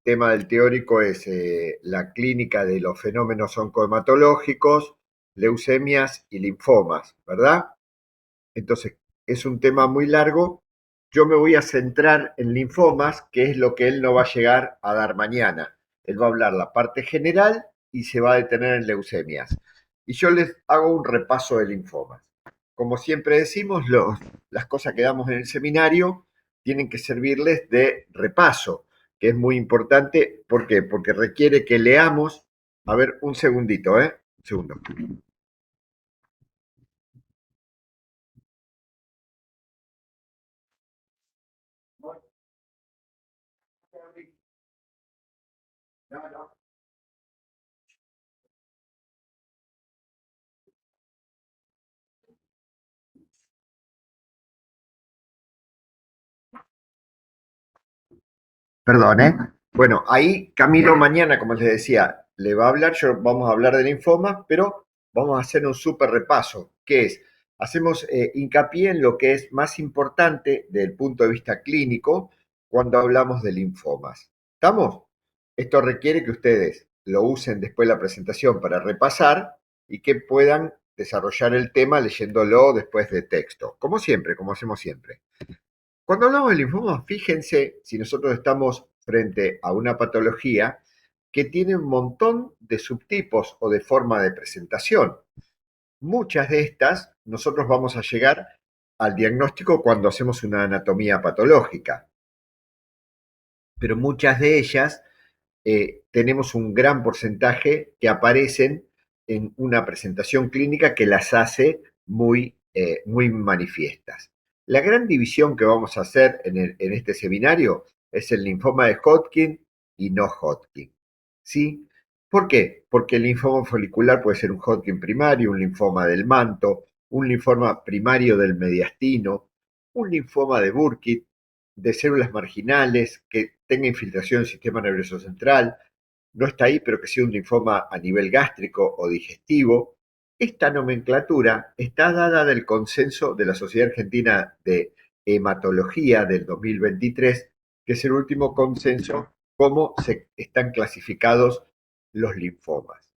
Tema del teórico es la clínica de los fenómenos oncohematológicos, leucemias y linfomas, ¿verdad? Entonces, es un tema muy largo. Yo me voy a centrar en linfomas, que es lo que él no va a llegar a dar mañana. Él va a hablar la parte general y se va a detener en leucemias. Y yo les hago un repaso de linfomas. Como siempre decimos, las cosas que damos en el seminario tienen que servirles de repaso, que es muy importante. ¿Por qué? Porque requiere que leamos. A ver, un segundito, ¿eh? Un segundo. Perdón, ¿eh? Bueno, ahí Camilo mañana, como les decía, le va a hablar, vamos a hablar de linfoma, pero vamos a hacer un súper repaso, que es, hacemos hincapié en lo que es más importante desde el punto de vista clínico cuando hablamos de linfomas. ¿Estamos? Esto requiere que ustedes lo usen después de la presentación para repasar y que puedan desarrollar el tema leyéndolo después de texto, como siempre, como hacemos siempre. Cuando hablamos de linfoma, fíjense si nosotros estamos frente a una patología que tiene un montón de subtipos o de forma de presentación. Muchas de estas nosotros vamos a llegar al diagnóstico cuando hacemos una anatomía patológica, pero muchas de ellas tenemos un gran porcentaje que aparecen en una presentación clínica que las hace muy manifiestas. La gran división que vamos a hacer en este seminario es el linfoma de Hodgkin y no Hodgkin. ¿Sí? ¿Por qué? Porque el linfoma folicular puede ser un Hodgkin primario, un linfoma del manto, un linfoma primario del mediastino, un linfoma de Burkitt, de células marginales que tenga infiltración del sistema nervioso central, no está ahí, pero que sea un linfoma a nivel gástrico o digestivo. Esta nomenclatura está dada del consenso de la Sociedad Argentina de Hematología del 2023, que es el último consenso cómo se están clasificados los linfomas.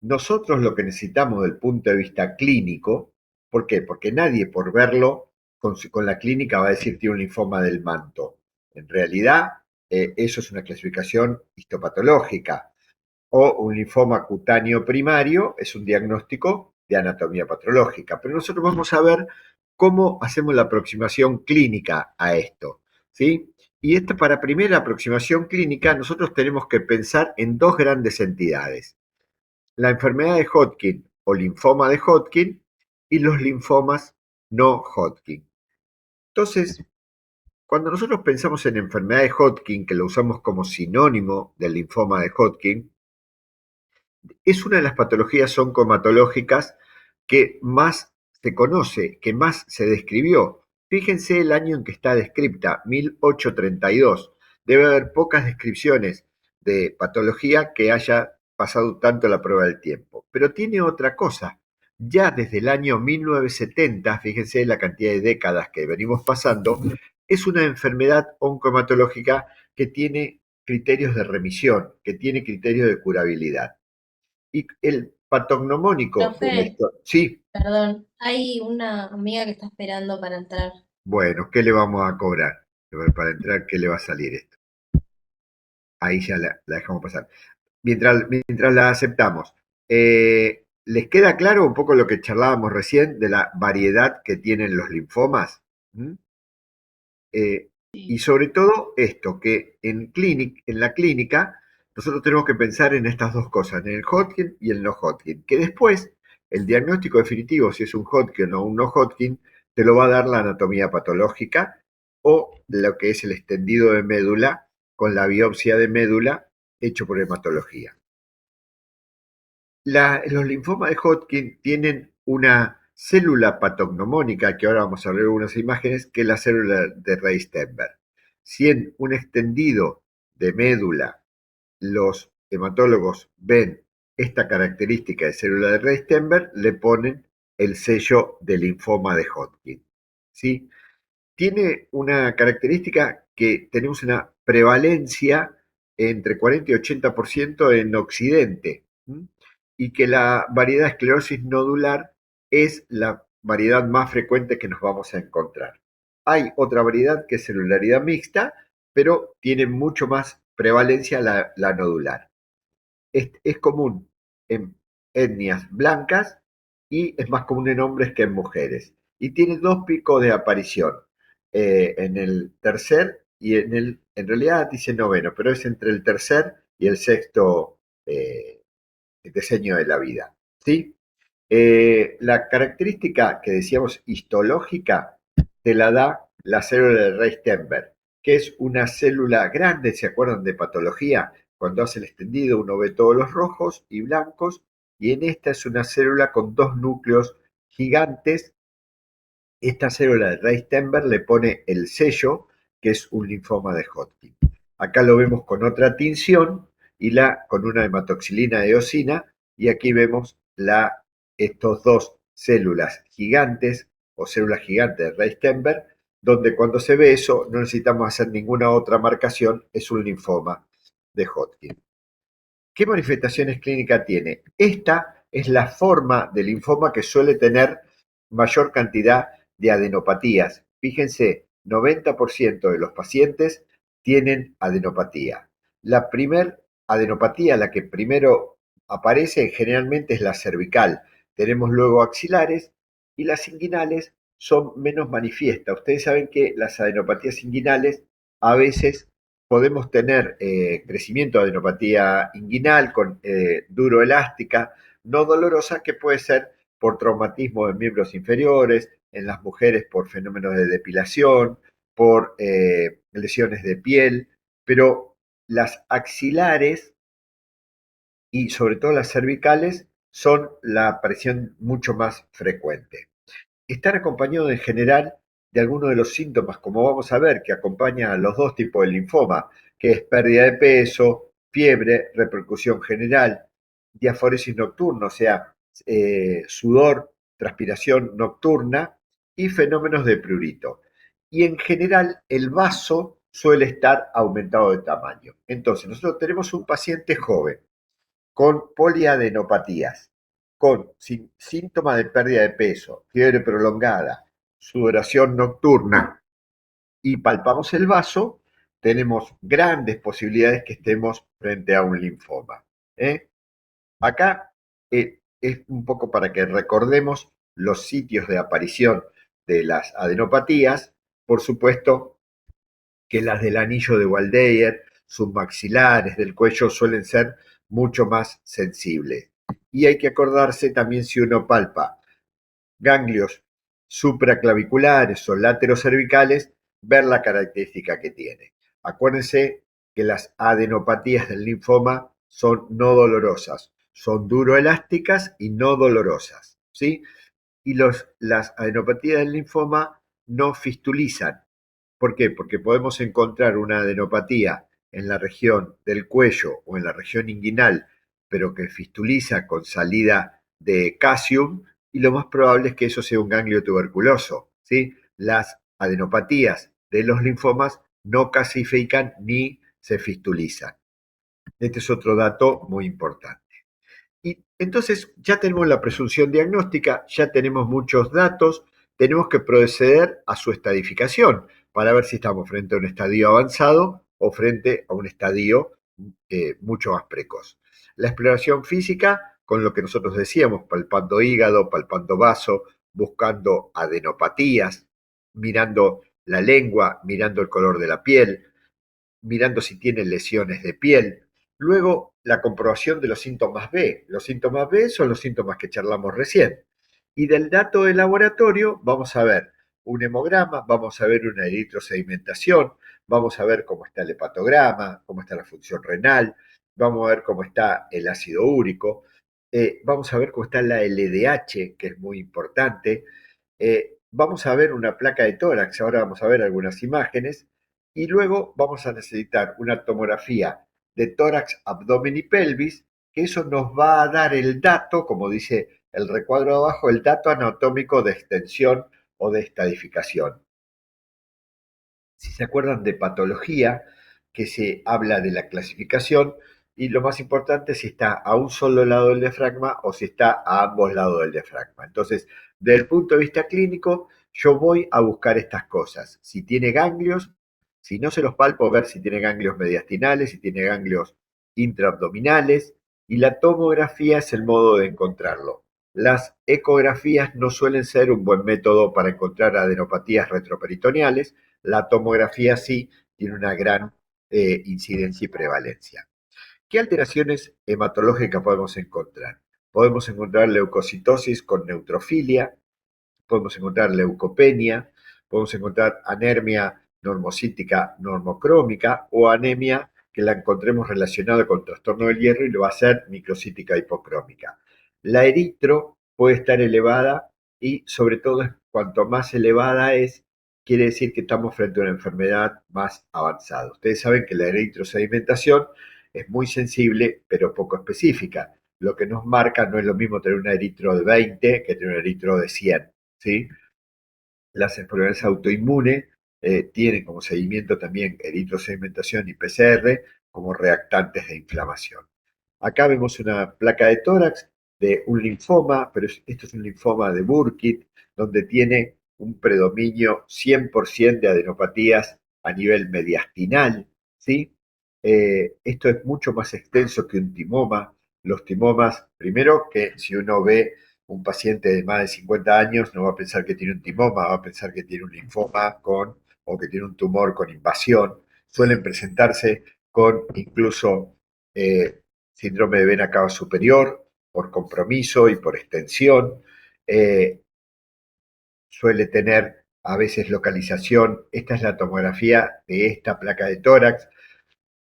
Nosotros lo que necesitamos del punto de vista clínico, ¿por qué? Porque nadie por verlo con la clínica va a decir tiene un linfoma del manto. En realidad, eso es una clasificación histopatológica o un linfoma cutáneo primario es un diagnóstico de anatomía patológica. Pero nosotros vamos a ver cómo hacemos la aproximación clínica a esto, ¿sí? Y esta para primera aproximación clínica nosotros tenemos que pensar en dos grandes entidades: la enfermedad de Hodgkin o linfoma de Hodgkin y los linfomas no Hodgkin. Entonces, cuando nosotros pensamos en enfermedad de Hodgkin, que lo usamos como sinónimo del linfoma de Hodgkin, es una de las patologías oncomatológicas que más se conoce, que más se describió. Fíjense el año en que está descripta, 1832. Debe haber pocas descripciones de patología que haya pasado tanto la prueba del tiempo. Pero tiene otra cosa. Ya desde el año 1970, fíjense la cantidad de décadas que venimos pasando, es una enfermedad oncomatológica que tiene criterios de remisión, que tiene criterios de curabilidad. Y el patognomónico de la Profe, historia. Sí, perdón, hay una amiga que está esperando para entrar. bueno, ¿qué le vamos a cobrar? A ver, para entrar, ¿qué le va a salir esto? Ahí ya la dejamos pasar. Mientras la aceptamos, ¿les queda claro un poco lo que charlábamos recién de la variedad que tienen los linfomas? ¿Mm? Eh, y Sí. sobre todo esto, que en la clínica nosotros tenemos que pensar en estas dos cosas, en el Hodgkin y el no Hodgkin, que después el diagnóstico definitivo, si es un Hodgkin o un no Hodgkin, te lo va a dar la anatomía patológica o lo que es el extendido de médula con la biopsia de médula hecho por hematología. Los linfomas de Hodgkin tienen una célula patognomónica, que ahora vamos a ver unas imágenes, que es la célula de Reistenberg. Si en un extendido de médula los hematólogos ven esta característica de célula de Reistenberg, le ponen el sello de linfoma de Hodgkin. ¿Sí? Tiene una característica que tenemos una prevalencia entre 40 y 80% en Occidente, y que la variedad de esclerosis nodular es la variedad más frecuente que nos vamos a encontrar. Hay otra variedad que es celularidad mixta, pero tiene mucho más prevalencia la nodular. Es común en etnias blancas y es más común en hombres que en mujeres. Y tiene dos picos de aparición, en el tercer y en realidad dice noveno, pero es entre el tercer y el sexto diseño de la vida. ¿Sí? La característica que decíamos histológica te la da la célula de Reistenberg, que es una célula grande, ¿se acuerdan de patología? Cuando hace el extendido uno ve todos los rojos y blancos, y en esta es una célula con dos núcleos gigantes. Esta célula de Reistenberg le pone el sello, que es un linfoma de Hodgkin. Acá lo vemos con otra tinción con una hematoxilina de eosina, y aquí vemos estos dos células gigantes o células gigantes de Reistenberg, donde cuando se ve eso no necesitamos hacer ninguna otra marcación, es un linfoma de Hodgkin. ¿Qué manifestaciones clínicas tiene? Esta es la forma de linfoma que suele tener mayor cantidad de adenopatías. Fíjense, 90% de los pacientes tienen adenopatía. La primer adenopatía, la que primero aparece generalmente es la cervical. Tenemos luego axilares y las inguinales son menos manifiestas. Ustedes saben que las adenopatías inguinales a veces podemos tener crecimiento de adenopatía inguinal con duroelástica, no dolorosa, que puede ser por traumatismo de miembros inferiores, en las mujeres por fenómenos de depilación, por lesiones de piel, pero las axilares y sobre todo las cervicales son la aparición mucho más frecuente. Están acompañados en general de algunos de los síntomas, como vamos a ver, que acompañan a los dos tipos de linfoma, que es pérdida de peso, fiebre, repercusión general, diaforesis nocturna, o sea, sudor, transpiración nocturna y fenómenos de prurito. Y en general el vaso suele estar aumentado de tamaño. Entonces, nosotros tenemos un paciente joven con poliadenopatías, con síntomas de pérdida de peso, fiebre prolongada, sudoración nocturna, y palpamos el vaso, tenemos grandes posibilidades que estemos frente a un linfoma. ¿eh? Acá es un poco para que recordemos los sitios de aparición de las adenopatías. Por supuesto que las del anillo de Waldeyer, submaxilares, del cuello, suelen ser mucho más sensibles. Y hay que acordarse también, si uno palpa ganglios supraclaviculares o laterocervicales, ver la característica que tiene. Acuérdense que las adenopatías del linfoma son no dolorosas, son duroelásticas y no dolorosas, ¿sí? Y las adenopatías del linfoma no fistulizan. ¿Por qué? Porque podemos encontrar una adenopatía en la región del cuello o en la región inguinal, pero que fistuliza con salida de calcium, y lo más probable es que eso sea un ganglio tuberculoso. ¿Sí? Las adenopatías de los linfomas no calcifican ni se fistulizan. Este es otro dato muy importante. Y entonces ya tenemos la presunción diagnóstica, ya tenemos muchos datos, tenemos que proceder a su estadificación para ver si estamos frente a un estadio avanzado o frente a un estadio mucho más precoz. La exploración física, con lo que nosotros decíamos, palpando hígado, palpando vaso, buscando adenopatías, mirando la lengua, mirando el color de la piel, mirando si tiene lesiones de piel. Luego, la comprobación de los síntomas B. Los síntomas B son los síntomas que charlamos recién. Y del dato de laboratorio vamos a ver un hemograma, vamos a ver una eritrosedimentación, vamos a ver cómo está el hepatograma, cómo está la función renal, vamos a ver cómo está el ácido úrico, vamos a ver cómo está la LDH, que es muy importante, vamos a ver una placa de tórax, ahora vamos a ver algunas imágenes, y luego vamos a necesitar una tomografía de tórax, abdomen y pelvis, que eso nos va a dar el dato, como dice el recuadro de abajo, el dato anatómico de extensión o de estadificación. Si se acuerdan de patología, que se habla de la clasificación y lo más importante si está a un solo lado del diafragma o si está a ambos lados del diafragma. Entonces, desde el punto de vista clínico, yo voy a buscar estas cosas. Si tiene ganglios, si no se los palpo, ver si tiene ganglios mediastinales, si tiene ganglios intraabdominales, y la tomografía es el modo de encontrarlo. Las ecografías no suelen ser un buen método para encontrar adenopatías retroperitoneales, la tomografía sí tiene una gran incidencia y prevalencia. ¿Qué alteraciones hematológicas podemos encontrar? Podemos encontrar leucocitosis con neutrofilia, podemos encontrar leucopenia, podemos encontrar anemia normocítica normocrómica o anemia que la encontremos relacionada con trastorno del hierro y lo va a ser microcítica hipocrómica. La eritro puede estar elevada y sobre todo cuanto más elevada es, quiere decir que estamos frente a una enfermedad más avanzada. Ustedes saben que la eritrosedimentación es muy sensible pero poco específica. Lo que nos marca no es lo mismo tener un eritro de 20 que tener un eritro de 100. ¿Sí? Las enfermedades autoinmunes tienen como seguimiento también eritrosedimentación y PCR como reactantes de inflamación. Acá vemos una placa de tórax de un linfoma, pero esto es un linfoma de Burkitt, donde tiene un predominio 100% de adenopatías a nivel mediastinal, ¿sí? Esto es mucho más extenso que un timoma. Los timomas, primero que si uno ve un paciente de más de 50 años, no va a pensar que tiene un timoma, va a pensar que tiene un linfoma o que tiene un tumor con invasión. Suelen presentarse con incluso síndrome de vena cava superior, por compromiso y por extensión. Eh, Suele tener a veces localización. Esta es la tomografía de esta placa de tórax.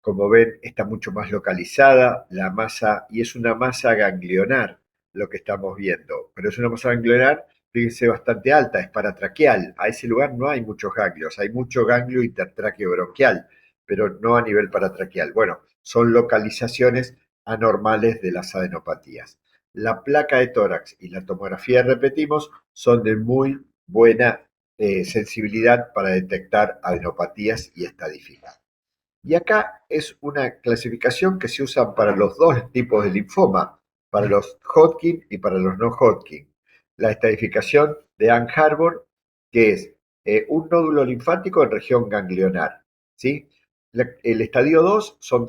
Como ven, está mucho más localizada la masa y es una masa ganglionar lo que estamos viendo. Pero es una masa ganglionar, fíjense, bastante alta, es paratraqueal. A ese lugar no hay muchos ganglios, hay mucho ganglio intertráqueo bronquial, pero no a nivel paratraqueal. Bueno, son localizaciones anormales de las adenopatías. La placa de tórax y la tomografía, repetimos, son de muy buena sensibilidad para detectar adenopatías y estadificar. Y acá es una clasificación que se usa para los dos tipos de linfoma, para los Hodgkin y para los no Hodgkin. La estadificación de Ann Arbor, que es un nódulo linfático en región ganglionar. ¿Sí? El estadio 2 son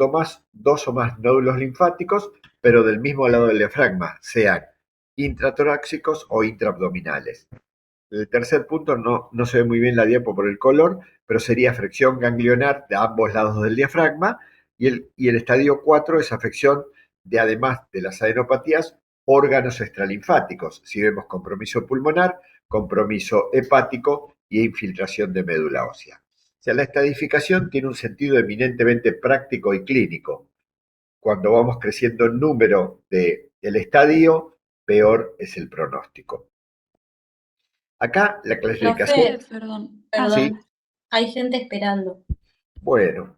dos o más nódulos linfáticos, pero del mismo lado del diafragma, sean intratorácicos o intraabdominales. El tercer punto no se ve muy bien la diapo por el color, pero sería afección ganglionar de ambos lados del diafragma y el estadio 4 es afección de, además de las adenopatías, órganos extralinfáticos. Si vemos compromiso pulmonar, compromiso hepático e infiltración de médula ósea. O sea, la estadificación tiene un sentido eminentemente práctico y clínico. Cuando vamos creciendo el número del estadio, peor es el pronóstico. Acá la clasificación. Profe, Perdón. Sí, perdón, hay gente esperando. bueno,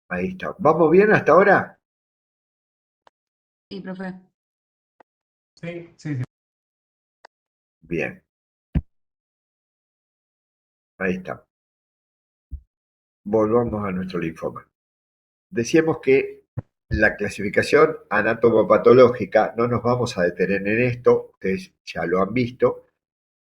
ahí está. ¿Vamos bien hasta ahora? Sí, profe. Sí. Bien, ahí está. Volvamos a nuestro linfoma. Decíamos que la clasificación anatomopatológica, no nos vamos a detener en esto, ustedes ya lo han visto,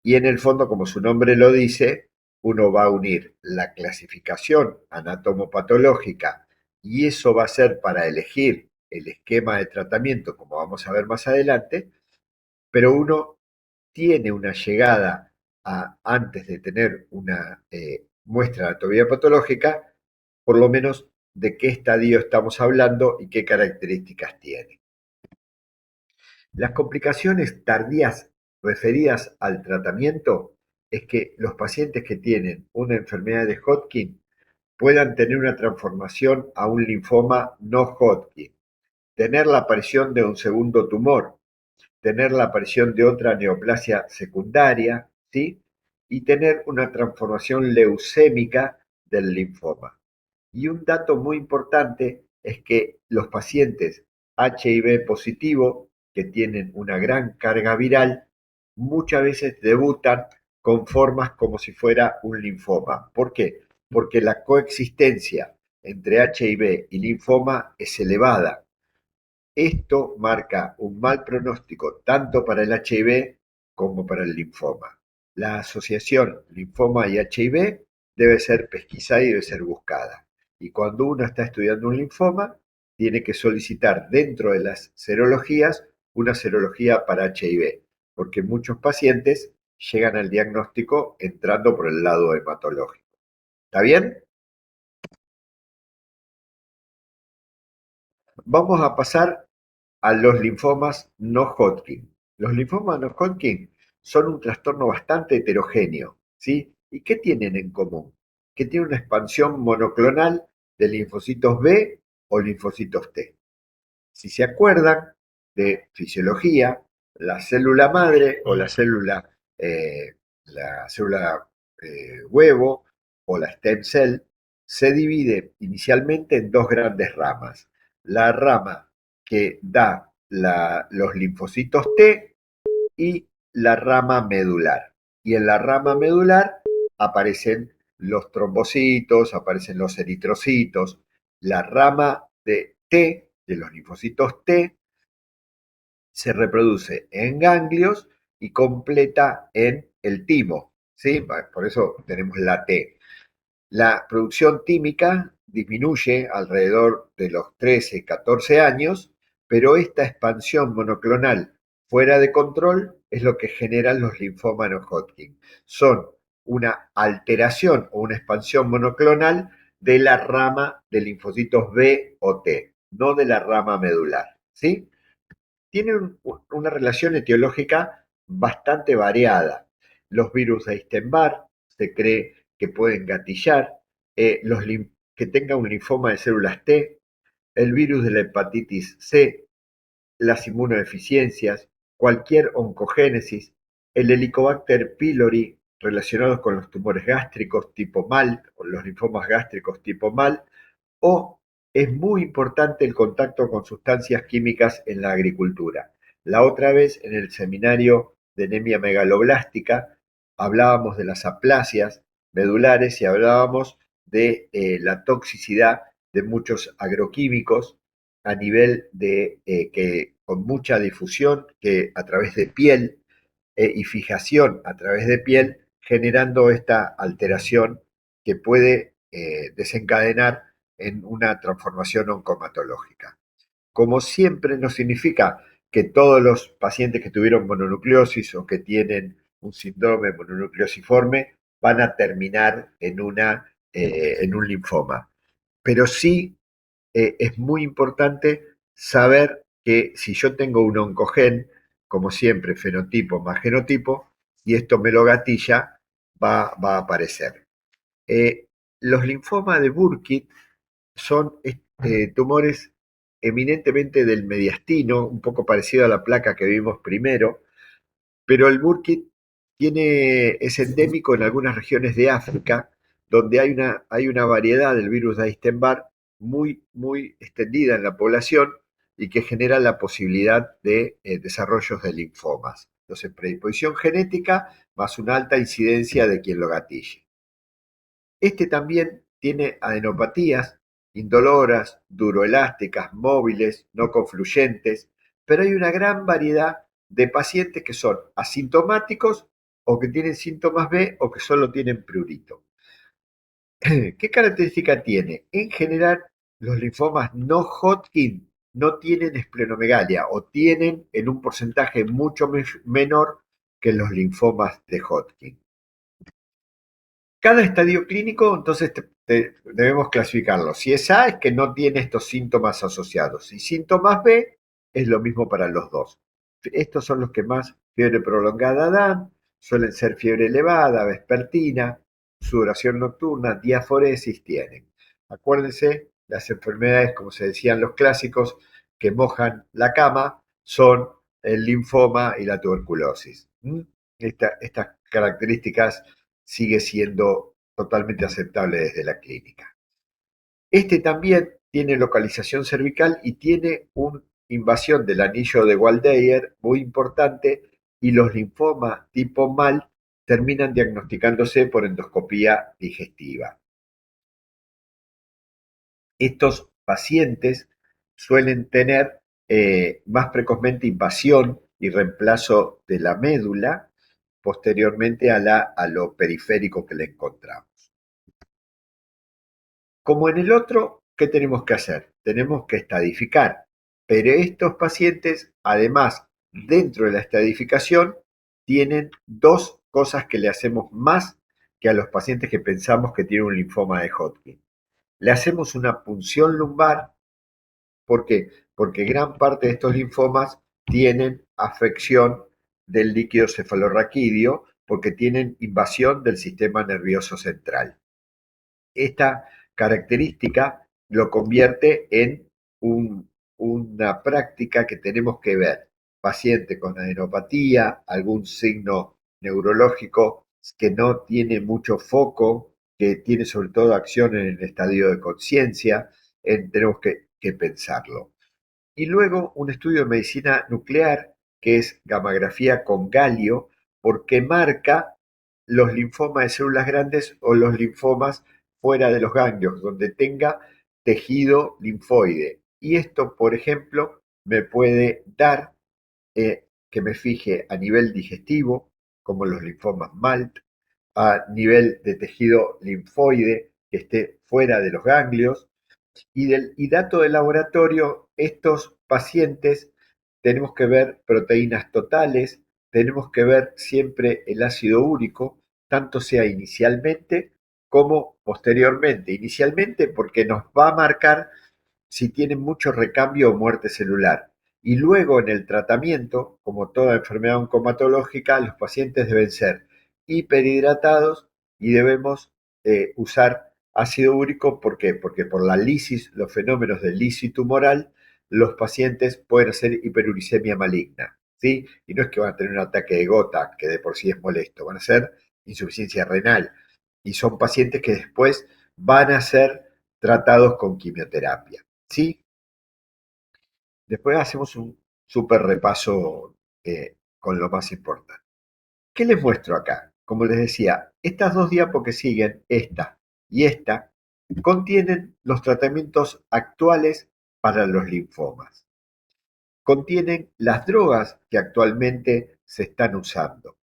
y en el fondo, como su nombre lo dice, uno va a unir la clasificación anatomopatológica y eso va a ser para elegir el esquema de tratamiento, como vamos a ver más adelante, pero uno tiene una llegada antes de tener una muestra de anatomía patológica, por lo menos de qué estadio estamos hablando y qué características tiene. Las complicaciones tardías referidas al tratamiento es que los pacientes que tienen una enfermedad de Hodgkin puedan tener una transformación a un linfoma no Hodgkin, tener la aparición de un segundo tumor, tener la aparición de otra neoplasia secundaria, ¿sí? Y tener una transformación leucémica del linfoma. Y un dato muy importante es que los pacientes HIV positivo, que tienen una gran carga viral, muchas veces debutan con formas como si fuera un linfoma. ¿Por qué? Porque la coexistencia entre HIV y linfoma es elevada. Esto marca un mal pronóstico tanto para el HIV como para el linfoma. La asociación linfoma y HIV debe ser pesquisada y debe ser buscada. Y cuando uno está estudiando un linfoma, tiene que solicitar dentro de las serologías una serología para HIV, porque muchos pacientes llegan al diagnóstico entrando por el lado hematológico. ¿Está bien? Vamos a pasar a los linfomas no Hodgkin. Los linfomas no Hodgkin son un trastorno bastante heterogéneo, ¿sí? ¿Y qué tienen en común? Que tienen una expansión monoclonal de linfocitos B o linfocitos T. Si se acuerdan de fisiología, la célula madre o la célula huevo o la stem cell se divide inicialmente en dos grandes ramas. La rama que da los linfocitos T y la rama medular. Y en la rama medular aparecen los trombocitos, aparecen los eritrocitos. La rama de T, de los linfocitos T, se reproduce en ganglios y completa en el timo, ¿sí? Por eso tenemos la T. La producción tímica disminuye alrededor de los 13, 14 años, pero esta expansión monoclonal fuera de control es lo que generan los linfomas no Hodgkin. Son una alteración o una expansión monoclonal de la rama de linfocitos B o T, no de la rama medular, ¿sí? Tienen una relación etiológica bastante variada. Los virus de Epstein-Barr se cree que pueden gatillar, que tenga un linfoma de células T, el virus de la hepatitis C, las inmunodeficiencias, cualquier oncogénesis, el Helicobacter pylori relacionados con los tumores gástricos tipo MAL o los linfomas gástricos tipo MAL, o es muy importante el contacto con sustancias químicas en la agricultura. La otra vez en el seminario de anemia megaloblástica hablábamos de las aplasias medulares y hablábamos de la toxicidad de muchos agroquímicos a nivel de que con mucha difusión que a través de piel y fijación a través de piel, generando esta alteración que puede desencadenar en una transformación oncomatológica. Como siempre, no significa que todos los pacientes que tuvieron mononucleosis o que tienen un síndrome mononucleosiforme van a terminar en un linfoma. Pero sí es muy importante saber que si yo tengo un oncogen, como siempre, fenotipo más genotipo, y esto me lo gatilla, va a aparecer. Los linfomas de Burkitt son tumores eminentemente del mediastino, un poco parecido a la placa que vimos primero, pero el Burkitt es endémico en algunas regiones de África, donde hay una variedad del virus de Epstein-Barr muy extendida en la población y que genera la posibilidad de desarrollos de linfomas. Entonces, predisposición genética más una alta incidencia de quien lo gatille. Este también tiene adenopatías indoloras, duroelásticas, móviles, no confluyentes, pero hay una gran variedad de pacientes que son asintomáticos o que tienen síntomas B o que solo tienen prurito. ¿Qué característica tiene? En general, los linfomas no Hodgkin no tienen esplenomegalia o tienen en un porcentaje mucho menor que los linfomas de Hodgkin. Cada estadio clínico, entonces, debemos clasificarlo. Si es A, es que no tiene estos síntomas asociados. Si síntomas B, es lo mismo para los dos. Estos son los que más fiebre prolongada dan, suelen ser fiebre elevada, vespertina, sudoración nocturna, diaforesis tienen. Acuérdense, las enfermedades, como se decían los clásicos, que mojan la cama son el linfoma y la tuberculosis. Estas características sigue siendo totalmente aceptable desde la clínica. Este también tiene localización cervical y tiene una invasión del anillo de Waldeyer muy importante y los linfomas tipo MAL terminan diagnosticándose por endoscopía digestiva. Estos pacientes suelen tener más precozmente invasión y reemplazo de la médula posteriormente a lo periférico que le encontramos. Como en el otro, ¿qué tenemos que hacer? Tenemos que estadificar, pero estos pacientes, además, dentro de la estadificación, tienen dos cosas que le hacemos más que a los pacientes que pensamos que tienen un linfoma de Hodgkin. Le hacemos una punción lumbar. ¿Por qué? Porque gran parte de estos linfomas tienen afección del líquido cefalorraquídeo porque tienen invasión del sistema nervioso central. Esta característica lo convierte en una práctica que tenemos que ver. Paciente con adenopatía, algún signo neurológico que no tiene mucho foco, que tiene sobre todo acción en el estadio de conciencia, tenemos que pensarlo. Y luego un estudio de medicina nuclear, que es gammagrafía con galio, porque marca los linfomas de células grandes o los linfomas fuera de los ganglios, donde tenga tejido linfoide. Y esto, por ejemplo, me puede dar que me fije a nivel digestivo, como los linfomas MALT, a nivel de tejido linfoide que esté fuera de los ganglios, y dato de laboratorio, estos pacientes tenemos que ver proteínas totales, tenemos que ver siempre el ácido úrico, tanto sea inicialmente como posteriormente. Inicialmente porque nos va a marcar si tienen mucho recambio o muerte celular. Y luego en el tratamiento, como toda enfermedad oncomatológica, los pacientes deben ser hiperhidratados y debemos usar ácido úrico. ¿Por qué? Porque por la lisis, los fenómenos de lisis tumoral, los pacientes pueden hacer hiperuricemia maligna, ¿sí? Y no es que van a tener un ataque de gota, que de por sí es molesto, van a ser insuficiencia renal. Y son pacientes que después van a ser tratados con quimioterapia, ¿sí? Después hacemos un súper repaso con lo más importante. ¿Qué les muestro acá? Como les decía, estas dos diapos que siguen, esta y esta, contienen los tratamientos actuales para los linfomas. Contienen las drogas que actualmente se están usando.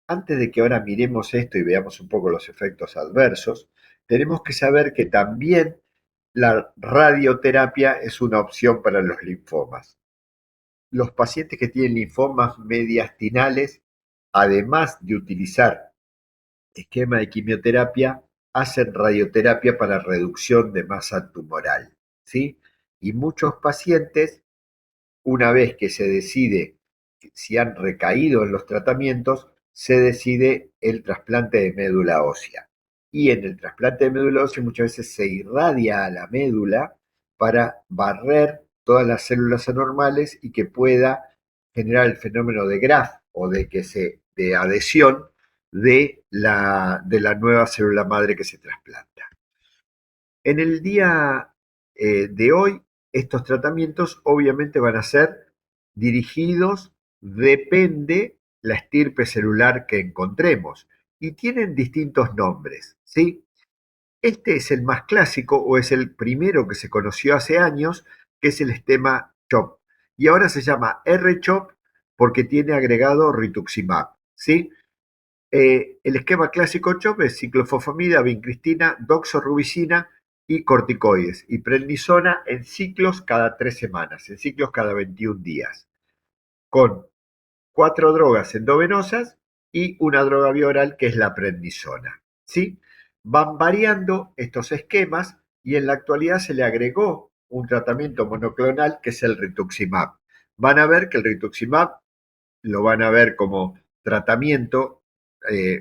Antes de que ahora miremos esto y veamos un poco los efectos adversos, tenemos que saber que también la radioterapia es una opción para los linfomas. Los pacientes que tienen linfomas mediastinales, además de utilizar esquema de quimioterapia, hacen radioterapia para reducción de masa tumoral, ¿sí? Y muchos pacientes, una vez que se decide si han recaído en los tratamientos, se decide el trasplante de médula ósea. Y en el trasplante de médula ósea muchas veces se irradia a la médula para barrer todas las células anormales y que pueda generar el fenómeno de graft o de adhesión de la nueva célula madre que se trasplanta. En el día de hoy, estos tratamientos obviamente van a ser dirigidos, depende la estirpe celular que encontremos, y tienen distintos nombres, ¿sí? Este es el más clásico o es el primero que se conoció hace años, que es el esquema CHOP. Y ahora se llama R-CHOP porque tiene agregado rituximab, ¿sí? El esquema clásico CHOP es ciclofosfamida, vincristina, doxorubicina y corticoides, y prednisona en ciclos cada 3 semanas, en ciclos cada 21 días, con 4 drogas endovenosas y una droga bioral que es la prednisona, ¿sí? Van variando estos esquemas y en la actualidad se le agregó un tratamiento monoclonal que es el rituximab. Van a ver que el rituximab lo van a ver como tratamiento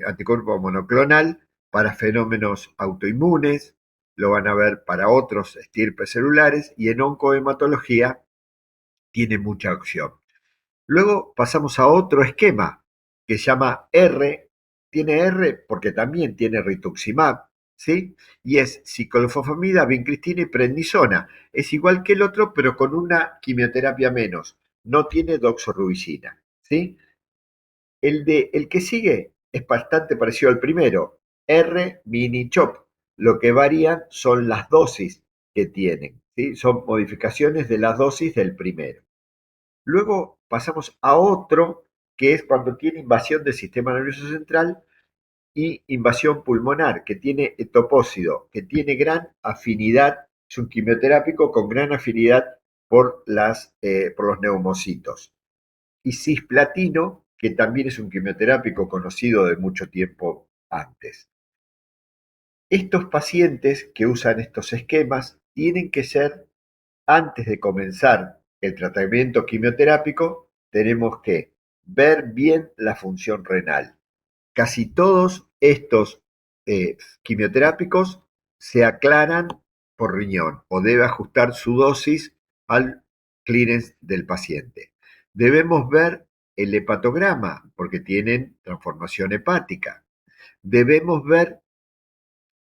anticuerpo monoclonal para fenómenos autoinmunes, lo van a ver para otros estirpes celulares y en oncohematología tiene mucha opción. Luego pasamos a otro esquema que se llama R, tiene R porque también tiene rituximab, ¿sí? Y es ciclofosfamida, vincristina y prednisona. Es igual que el otro, pero con una quimioterapia menos. No tiene doxorubicina, ¿sí? El que sigue es bastante parecido al primero, R-mini-CHOP. Lo que varían son las dosis que tienen, ¿sí? Son modificaciones de las dosis del primero. Luego pasamos a otro, que es cuando tiene invasión del sistema nervioso central y invasión pulmonar, que tiene etopósido, que tiene gran afinidad, es un quimioterápico con gran afinidad por los neumocitos. Y cisplatino, que también es un quimioterápico conocido de mucho tiempo antes. Estos pacientes que usan estos esquemas tienen que ser, antes de comenzar el tratamiento quimioterápico, tenemos que ver bien la función renal. Casi todos estos quimioterápicos se aclaran por riñón o debe ajustar su dosis al clearance del paciente. Debemos ver el hepatograma porque tienen transformación hepática. Debemos ver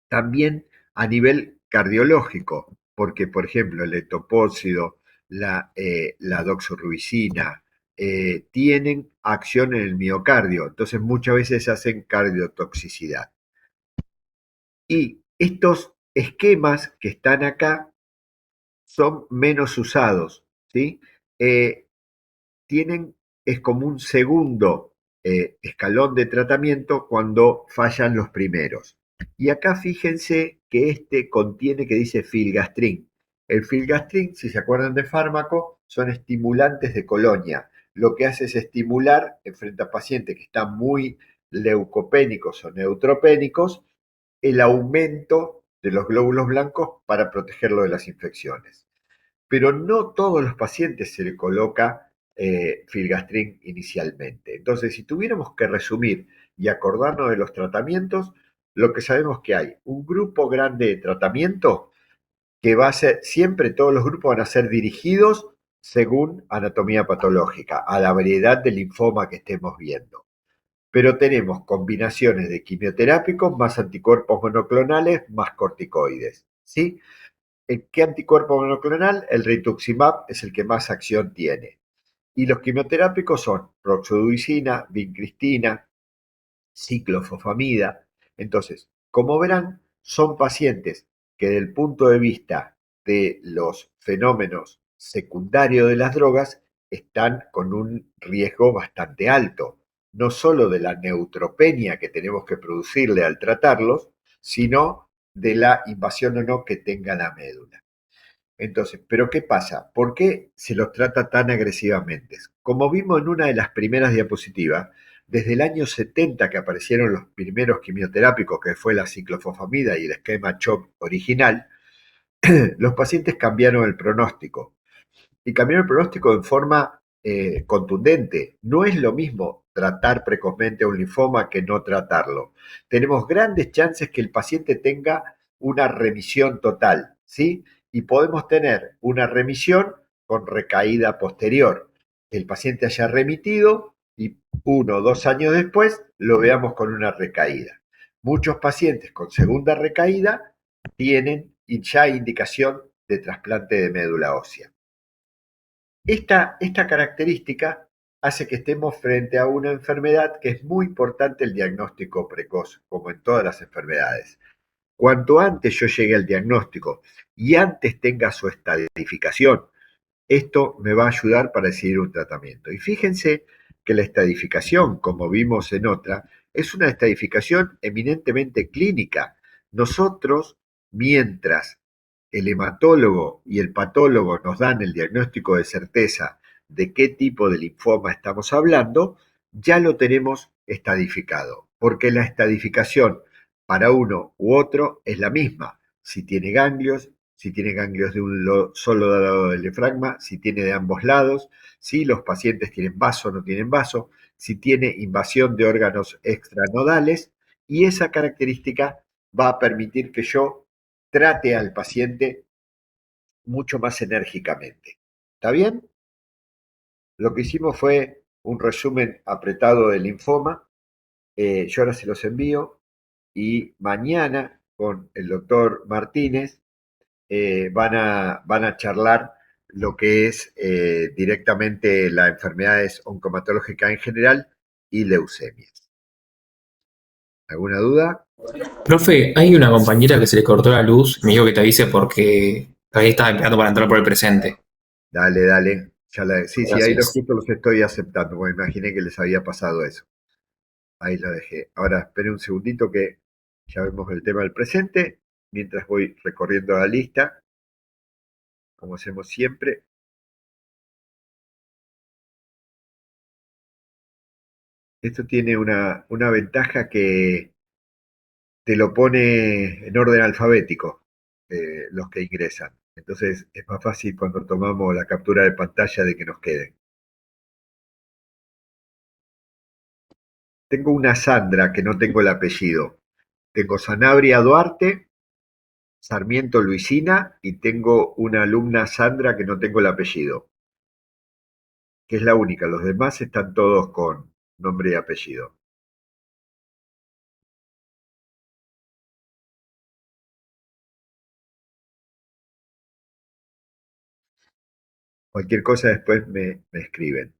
también a nivel cardiológico, porque por ejemplo el etopósido, la doxorubicina, tienen acción en el miocardio, entonces muchas veces hacen cardiotoxicidad. Y estos esquemas que están acá son menos usados, ¿sí? Tienen, es como un segundo escalón de tratamiento cuando fallan los primeros. Y acá fíjense que este contiene que dice filgastrin. El filgastrin, si se acuerdan de fármaco, son estimulantes de colonia. Lo que hace es estimular, frente a pacientes que están muy leucopénicos o neutropénicos, el aumento de los glóbulos blancos para protegerlo de las infecciones. Pero no todos los pacientes se le coloca filgastrin inicialmente. Entonces, si tuviéramos que resumir y acordarnos de los tratamientos, lo que sabemos que hay un grupo grande de tratamiento que va a ser, siempre todos los grupos van a ser dirigidos según anatomía patológica, a la variedad de linfoma que estemos viendo. Pero tenemos combinaciones de quimioterápicos más anticuerpos monoclonales más corticoides, ¿sí? ¿Qué anticuerpo monoclonal? El rituximab es el que más acción tiene. Y los quimioterápicos son roxadusina, vincristina, ciclofosfamida. Entonces, como verán, son pacientes que desde el punto de vista de los fenómenos secundarios de las drogas están con un riesgo bastante alto, no solo de la neutropenia que tenemos que producirle al tratarlos, sino de la invasión o no que tenga la médula. Entonces, ¿pero qué pasa? ¿Por qué se los trata tan agresivamente? Como vimos en una de las primeras diapositivas, desde el año 70 que aparecieron los primeros quimioterápicos, que fue la ciclofosfamida y el esquema CHOP original, los pacientes cambiaron el pronóstico. Y cambiaron el pronóstico en forma contundente. No es lo mismo tratar precozmente un linfoma que no tratarlo. Tenemos grandes chances que el paciente tenga una remisión total, ¿sí? Y podemos tener una remisión con recaída posterior. El paciente haya remitido y 1 o 2 años después lo veamos con una recaída. Muchos pacientes con segunda recaída tienen ya indicación de trasplante de médula ósea. Esta característica hace que estemos frente a una enfermedad que es muy importante el diagnóstico precoz, como en todas las enfermedades. Cuanto antes yo llegue al diagnóstico y antes tenga su estadificación, esto me va a ayudar para decidir un tratamiento. Y fíjense que la estadificación, como vimos en otra, es una estadificación eminentemente clínica. Nosotros, mientras el hematólogo y el patólogo nos dan el diagnóstico de certeza de qué tipo de linfoma estamos hablando, ya lo tenemos estadificado, porque la estadificación para uno u otro es la misma. Si tiene ganglios de un solo lado del diafragma, si tiene de ambos lados, si los pacientes tienen vaso o no tienen vaso, si tiene invasión de órganos extranodales, y esa característica va a permitir que yo trate al paciente mucho más enérgicamente. ¿Está bien? Lo que hicimos fue un resumen apretado del linfoma. Yo ahora se los envío y mañana con el doctor Martínez van a charlar lo que es directamente las enfermedades oncomatológicas en general y leucemias. ¿Alguna duda? Profe, hay una compañera que se le cortó la luz. Me dijo que te avise porque ahí estaba esperando para entrar por el presente. Dale, dale. Sí, ahí Gracias. justo los estoy aceptando, porque imaginé que les había pasado eso. Ahí lo dejé. Ahora esperen un segundito que ya vemos el tema del presente, mientras voy recorriendo la lista, como hacemos siempre. Esto tiene una ventaja que te lo pone en orden alfabético, los que ingresan. Entonces es más fácil cuando tomamos la captura de pantalla de que nos quede. Tengo una Sandra que no tengo el apellido. Tengo Sanabria Duarte, Sarmiento Luisina y tengo una alumna Sandra que no tengo el apellido, que es la única. Los demás están todos con nombre y apellido. Cualquier cosa después me escriben.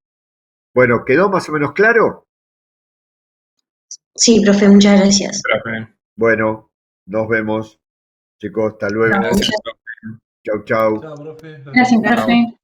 Bueno, ¿quedó más o menos claro? Sí, profe, muchas gracias. Profe. Bueno, nos vemos, chicos. Hasta luego. Gracias. Chau, chau. Chao, profe. Gracias, profe.